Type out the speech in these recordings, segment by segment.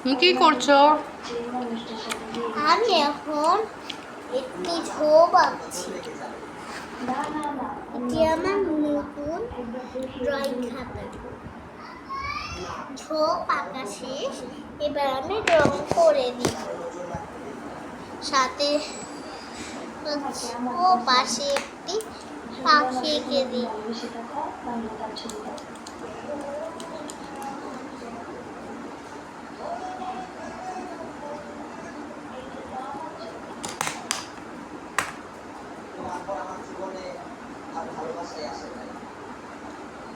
তুমি কি করছো? আমি এখন একটি ঝোপ আঁকছি। এটি আমার নতুন ড্রয়িং খাতা। ঝোপ আঁকা শেষ, এবার আমি রং করে দিই। সাথে ও পাশে একটি পাখি এঁকে দিই।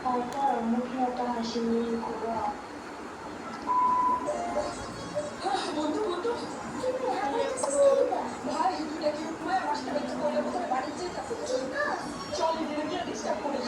তারপর মুখে একটা হাসি নিয়ে ঘুরো। বন্ধু বন্ধু ভাই দুটাকে পুরো মাস্টার একটু বলে বলে বাড়ি যেতে চল এদিকে ডিস্টার্ব করে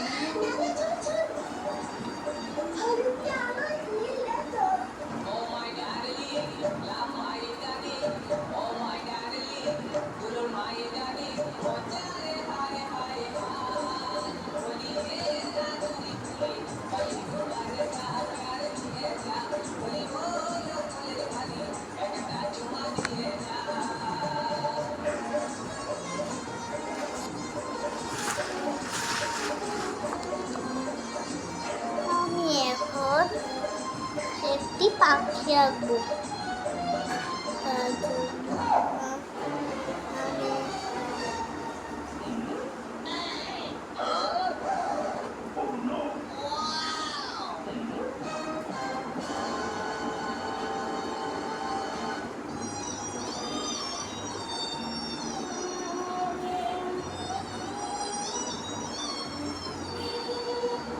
আমি এখন একটি পাখি আঁকবো। তার জন্য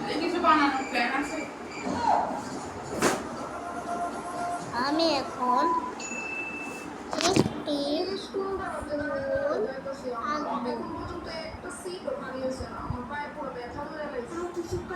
আমি কিছু বানানোর প্ল্যান আছে? আমি এখন একটি ফুল আঁকবো।